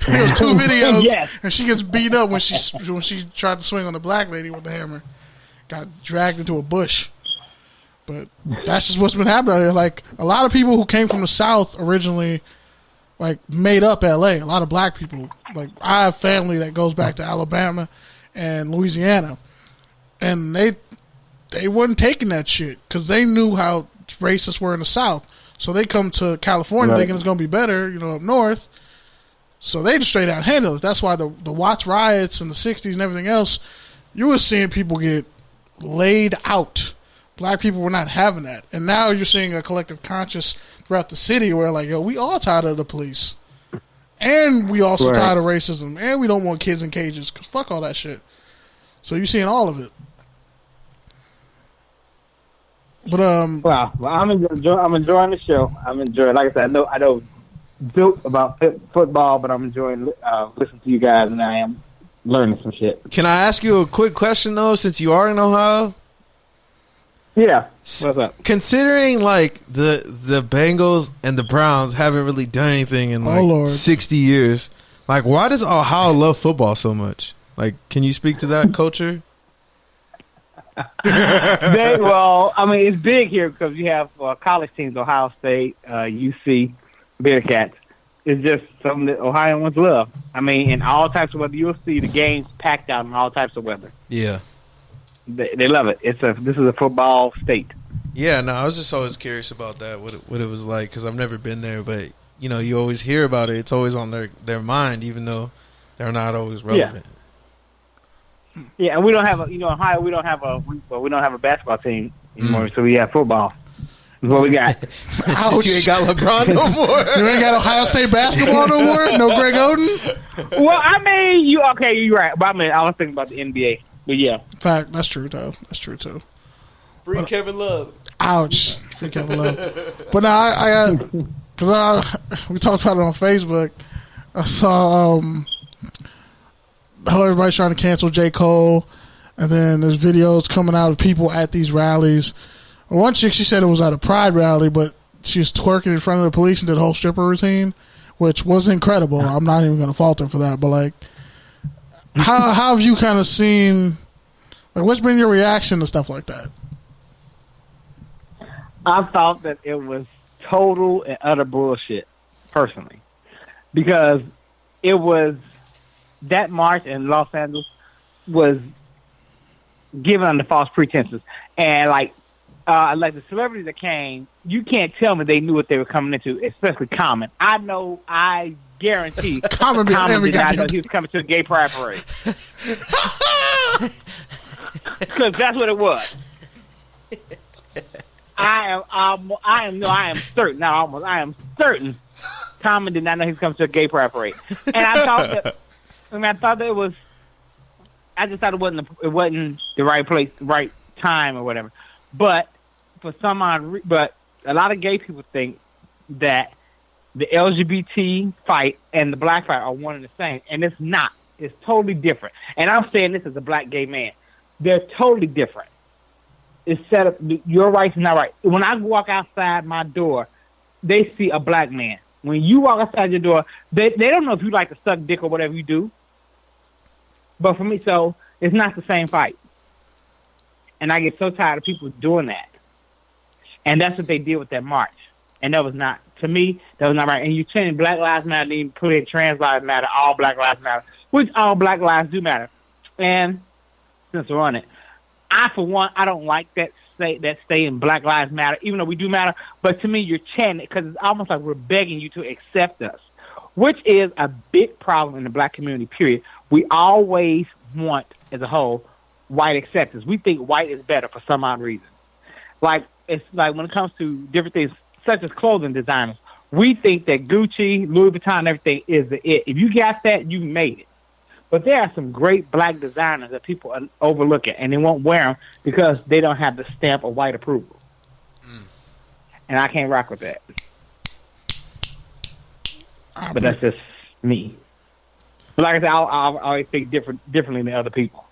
There was 2 videos, Yes. and she gets beat up when she tried to swing on the black lady with the hammer. Got dragged into a bush. But that's just what's been happening. Like, a lot of people who came from the South originally, like, made up L.A. A lot of black people. Like, I have family that goes back to Alabama and Louisiana, and they wasn't taking that shit because they knew how racists were in the South. So they come to California thinking it's going to be better, up north. So they just straight out handle it. That's why the Watts riots in the 60s and everything else, you were seeing people get laid out. Black people were not having that. And now you're seeing a collective conscience throughout the city where, like, yo, we all tired of the police. And we also tired of racism. And we don't want kids in cages. Cause fuck all that shit. So you're seeing all of it. But well, I'm enjoying the show. I'm enjoying. Like I said, I know built about football, but I'm enjoying listening to you guys, and I am learning some shit. Can I ask you a quick question though, since you are in Ohio? Yeah. What's up? Considering like the Bengals and the Browns haven't really done anything in like 60 years, like why does Ohio love football so much? Like, can you speak to that culture? Well, I mean, it's big here because you have college teams, Ohio State, UC, Bearcats. It's just something that Ohioans love. I mean, in all types of weather, you'll see the games packed out in all types of weather. Yeah. They love it. This is a football state. Yeah, no, I was just always curious about that, what it was like, because I've never been there, but you always hear about it. It's always on their mind, even though they're not always relevant. Yeah, and we don't have Ohio. We don't have a basketball team anymore, so we have football. That's what we got. You ain't got LeBron no more. You ain't got Ohio State basketball no more. No Greg Oden. Well, I mean, you're right. But I mean, I was thinking about the NBA. But yeah, fact, that's true though. That's true too. Free Kevin Love. Ouch, free Kevin Love. But now I because we talked about it on Facebook. I saw how everybody's trying to cancel J. Cole, and then there's videos coming out of people at these rallies. One chick, she said it was at a Pride rally, but she was twerking in front of the police and did a whole stripper routine, which was incredible. I'm not even going to fault her for that, but like, how have you kind of seen, like, what's been your reaction to stuff like that? I thought that it was total and utter bullshit, personally, because it was that march in Los Angeles was given under false pretenses, and like the celebrities that came, you can't tell me they knew what they were coming into, especially Common. I guarantee Common did not know he was coming to a gay pride parade. Because that's what it was. I am certain Common did not know he was coming to a gay pride parade. And I thought that it was, I just thought it wasn't the right place, the right time or whatever. But for some odd but a lot of gay people think that the LGBT fight and the black fight are one and the same, and it's not. It's totally different. And I'm saying this as a black gay man. They're totally different. It's set up. Your right's not right. When I walk outside my door, they see a black man. When you walk outside your door, they don't know if you like to suck dick or whatever you do. But for me, so it's not the same fight. And I get so tired of people doing that. And that's what they did with that march. And that was not, to me, that was not right. And you change Black Lives Matter, then you put in Trans Lives Matter, all Black Lives Matter, which all Black lives do matter. And since we're on it, for one, I don't like that stay in Black Lives Matter, even though we do matter. But to me, you're chanting it because it's almost like we're begging you to accept us, which is a big problem in the black community, period. We always want, as a whole, white acceptance. We think white is better for some odd reason. Like, it's like when it comes to different things, such as clothing designers, we think that Gucci, Louis Vuitton, and everything is the it. If you got that, you made it. But there are some great black designers that people are overlooking, and they won't wear them because they don't have the stamp of white approval. And I can't rock with that. But that's just me. But like I said, I always think differently than other people.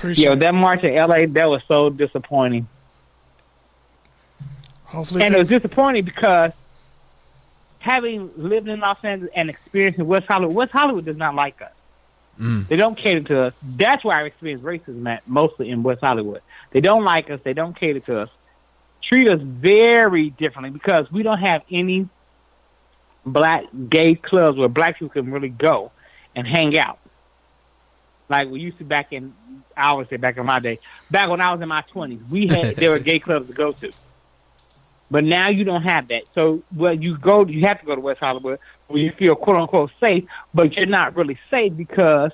Yeah, that march in L.A., that was so disappointing. Hopefully, and it was disappointing because having lived in Los Angeles and experienced in West Hollywood does not like us. They don't cater to us. That's where I experienced racism at, mostly in West Hollywood. They don't like us. They don't cater to us. Treat us very differently because we don't have any black gay clubs where black people can really go and hang out. Like we used to back in, I always say back in my day, back when I was in my 20s, there were gay clubs to go to. But now you don't have that. So you have to go to West Hollywood where you feel quote unquote safe, but you're not really safe because,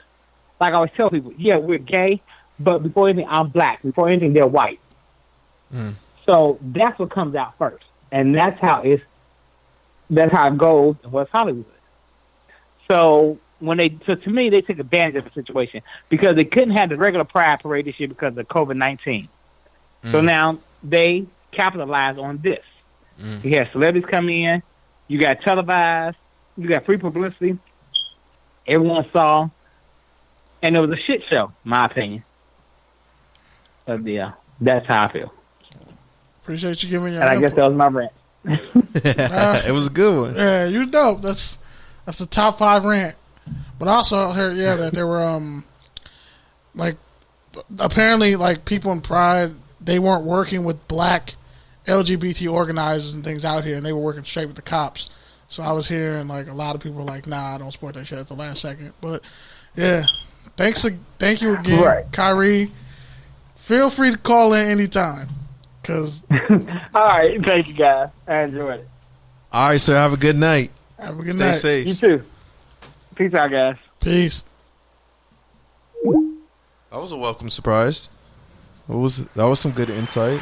like I always tell people, yeah, we're gay, but before anything, I'm black. Before anything, they're white. So that's what comes out first, and that's how it goes in West Hollywood. So to me, they took advantage of the situation because they couldn't have the regular Pride Parade this year because of COVID-19. So now they capitalize on this. You have celebrities coming in, you got televised, you got free publicity, everyone saw, and it was a shit show, in my opinion. But yeah, that's how I feel. Appreciate you giving your input. I guess that was my rant. It was a good one. Yeah, you dope. That's the top 5 rant. But I also heard, that there were apparently people in Pride, they weren't working with black LGBT organizers and things out here, and they were working straight with the cops. So I was hearing a lot of people were like, "Nah, I don't support that shit at the last second." But yeah, thank you again, right. Kyrie. Feel free to call in anytime. All right, thank you guys. I enjoyed it. All right, sir. Have a good night. Have a good night. Stay safe. You too. Peace out, guys. Peace. That was a welcome surprise. That was some good insight.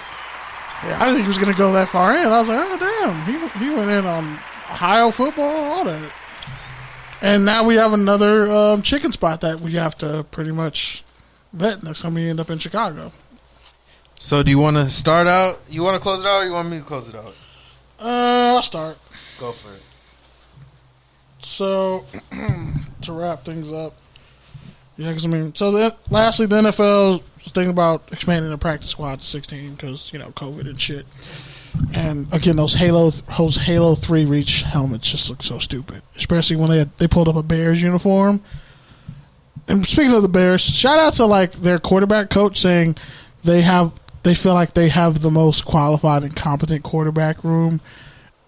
Yeah, I didn't think he was going to go that far in. I was like, oh, damn. He went in on Ohio football, all that. And now we have another chicken spot that we have to pretty much vet next time we end up in Chicago. So do you want to start out? You want to close it out or you want me to close it out? I'll start. Go for it. So, to wrap things up. Yeah, because lastly, the NFL was thinking about expanding the practice squad to 16 because, COVID and shit. And again, those Halo 3 Reach helmets just look so stupid, especially when they pulled up a Bears uniform. And speaking of the Bears, shout out to their quarterback coach saying they feel like they have the most qualified and competent quarterback room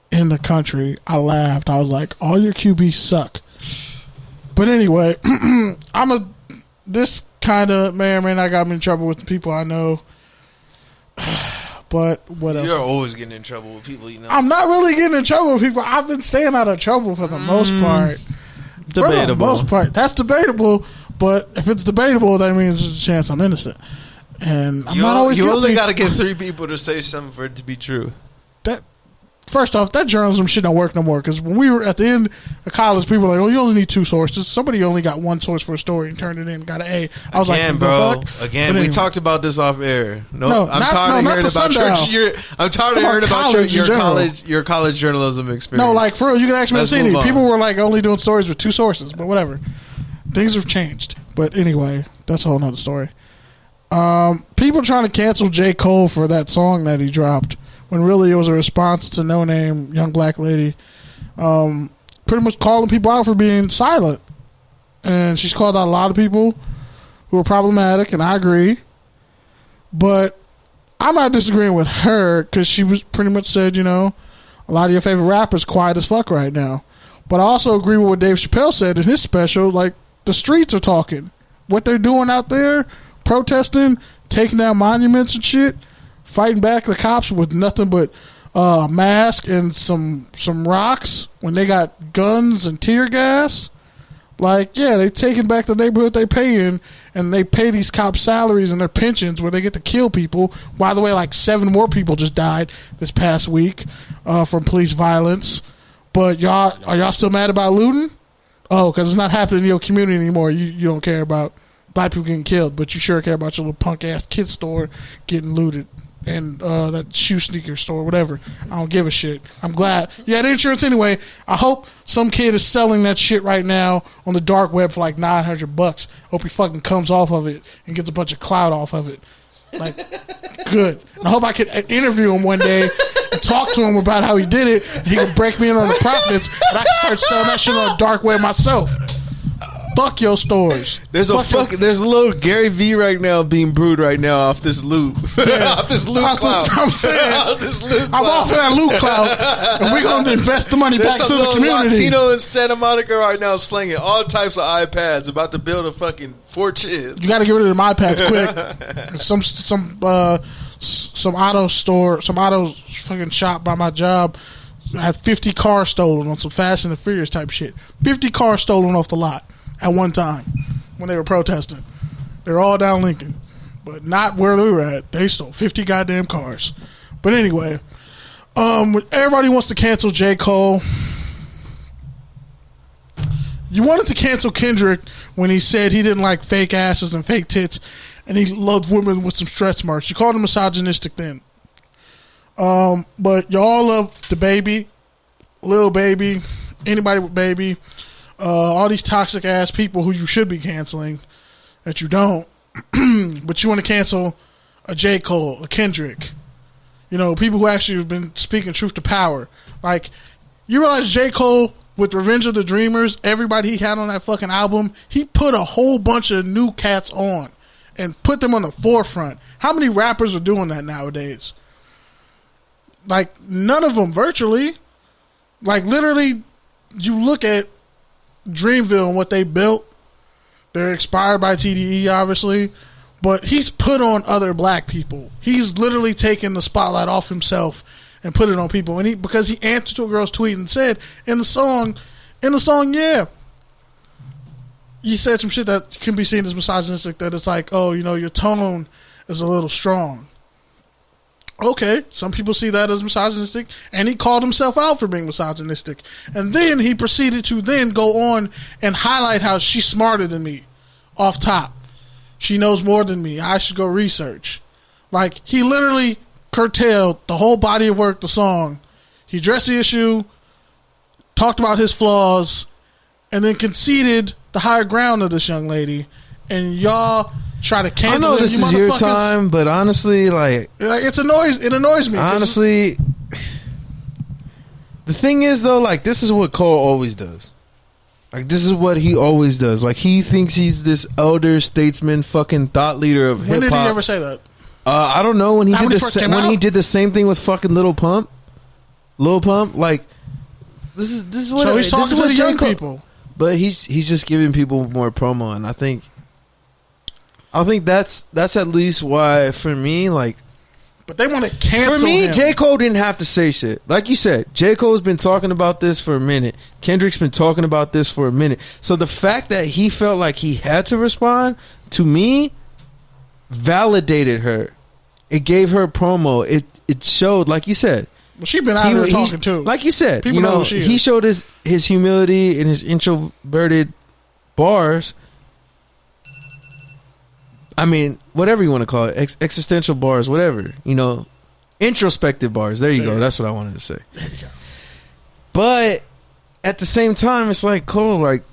in the country. I laughed. I was like, all your QBs suck. But anyway, this kind of may or may not got me in trouble with the people I know. But what else? You're always getting in trouble with people you know. I'm not really getting in trouble with people. I've been staying out of trouble for the most part. Debatable. For the most part. That's debatable. But if it's debatable, that means there's a chance I'm innocent. And I'm not always guilty. You only got to get 3 people to say something for it to be true. First off, that journalism shit don't work no more. Because when we were at the end of college, people were like, "Oh, you only need 2 sources." Somebody only got 1 source for a story and turned it in, and got an A. I was like, bro. Again, we talked about this off air. I'm tired of hearing about your college journalism experience. No, for real, you can ask me the people were only doing stories with 2 sources, but whatever. Things have changed. But anyway, that's a whole nother story. People trying to cancel J. Cole for that song that he dropped, when really it was a response to No Name, Young Black Lady, pretty much calling people out for being silent. And she's called out a lot of people who are problematic, and I agree. But I'm not disagreeing with her, because she was pretty much said, a lot of your favorite rappers quiet as fuck right now. But I also agree with what Dave Chappelle said in his special, the streets are talking. What they're doing out there, protesting, taking down monuments and shit, fighting back the cops with nothing but a mask and some rocks when they got guns and tear gas. They taking back the neighborhood they pay in, and they pay these cops salaries and their pensions where they get to kill people. By the way, 7 more people just died this past week from police violence. But are y'all still mad about looting? Oh, because it's not happening in your community anymore. You don't care about black people getting killed, but you sure care about your little punk-ass kid store getting looted. And that shoe sneaker store, whatever. I don't give a shit. I'm glad. You had insurance anyway. I hope some kid is selling that shit right now on the dark web for $900. Hope he fucking comes off of it and gets a bunch of clout off of it. Good. And I hope I could interview him one day and talk to him about how he did it. And he could break me in on the profits, and I can start selling that shit on a dark web myself. Fuck your stores. There's a little Gary V right now being brewed right now off this loot. Yeah. Off this loot cloud. I'm saying. Off this loot I'm off of that loot cloud. And we're going to invest the money back to the community. Latino in Santa Monica right now slinging all types of iPads, about to build a fucking fortune. You got to get rid of them iPads quick. Some auto store, some auto fucking shop by my job had 50 cars stolen on some Fast and the Furious type shit. 50 cars stolen off the lot at one time when they were protesting. They're all down Lincoln, but not where they were at. They stole 50 goddamn cars. But anyway, everybody wants to cancel J. Cole. You wanted to cancel Kendrick when he said he didn't like fake asses and fake tits, and he loved women with some stretch marks. You called him misogynistic then. But y'all love the baby, Lil Baby, anybody with baby, all these toxic ass people who you should be canceling that you don't. But you want to cancel a J. Cole, a Kendrick, people who actually have been speaking truth to power. Like, you realize J. Cole with Revenge of the Dreamers, everybody he had on that fucking album, he put a whole bunch of new cats on and put them on the forefront. How many rappers are doing that nowadays? Like, none of them, virtually. Like, literally, you look at Dreamville and what they built. They're expired by TDE, obviously. But he's put on other black people. He's literally taken the spotlight off himself and put it on people. And because he answered to a girl's tweet and said, in the song, yeah. He said some shit that can be seen as misogynistic, that it's like, oh, your tone is a little strong. Okay, some people see that as misogynistic, and he called himself out for being misogynistic. And then he proceeded to then go on and highlight how she's smarter than me off top. She knows more than me. I should go research. Like, he literally curtailed the whole body of work, the song. He addressed the issue, talked about his flaws, and then conceded the higher ground of this young lady. And y'all try to cancel it. I know this is your time, but honestly, like it annoys me. Honestly, the thing is though, like, this is what Cole always does. Like, this is what he always does. Like, he thinks he's this elder statesman, fucking thought leader of hip hop. When did he ever say that? I don't know. When he did the same thing with fucking Lil Pump. Like, this is what. So he's talking to the young people. But he's just giving people more promo, and I think that's at least why, for me, like. But they want to cancel him. For me, J. Cole didn't have to say shit. Like you said, J. Cole's been talking about this for a minute. Kendrick's been talking about this for a minute. So the fact that he felt like he had to respond, to me, validated her. It gave her promo. It showed, like you said. Well, she's been out there talking too. Like you said, people know who she is. He showed his humility and his introverted bars. I mean, whatever you want to call it, existential bars, whatever, introspective bars. There you go. That's what I wanted to say. There you go. But at the same time, it's like, Cole, like,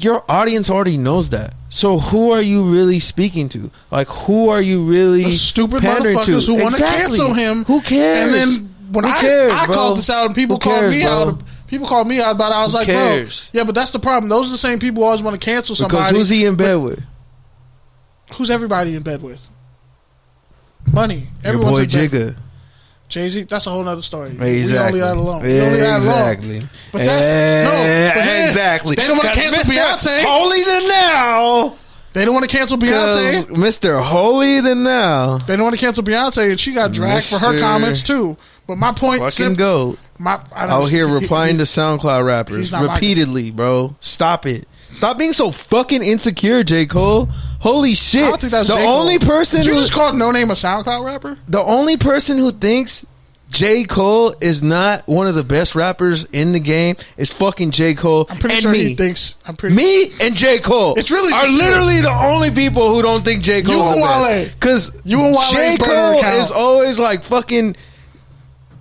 your audience already knows that. So who are you really speaking to? Like, who are you really the stupid motherfuckers who want to cancel him? Who cares? And then when I called this out and people called me out. People called me out about it. I was like, bro, yeah, but that's the problem. Those are the same people who always want to cancel somebody. Because who's he in bed with? Who's everybody in bed with? Money. Everyone's your boy Jigga. Jay-Z, that's a whole other story. Exactly. We only out alone. Exactly. But that's exactly. They don't want to cancel Beyonce. Holier than now. They don't want to cancel Beyonce. Mr. Holier than now. They don't want to cancel Beyonce, and she got dragged for her comments too. But my point, fucking go. Out here replying to SoundCloud rappers repeatedly, bro. Stop it. Stop being so fucking insecure, J. Cole. Holy shit. I don't think that's the only person who just called No Name a SoundCloud rapper? The only person who thinks J. Cole is not one of the best rappers in the game is fucking J. Cole. I'm pretty and sure me. He thinks. Me and J. Cole it's really are literally the only people who don't think J. Cole is the best. Because J. Cole is always like fucking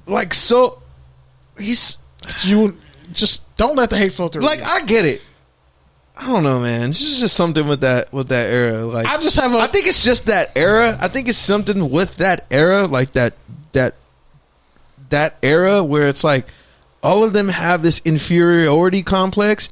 like so. You just don't let the hate filter. Like, I get it. I don't know, man. It's just something with that era. Like, I think it's just that era. I think it's something with that era, like that that era where it's like all of them have this inferiority complex,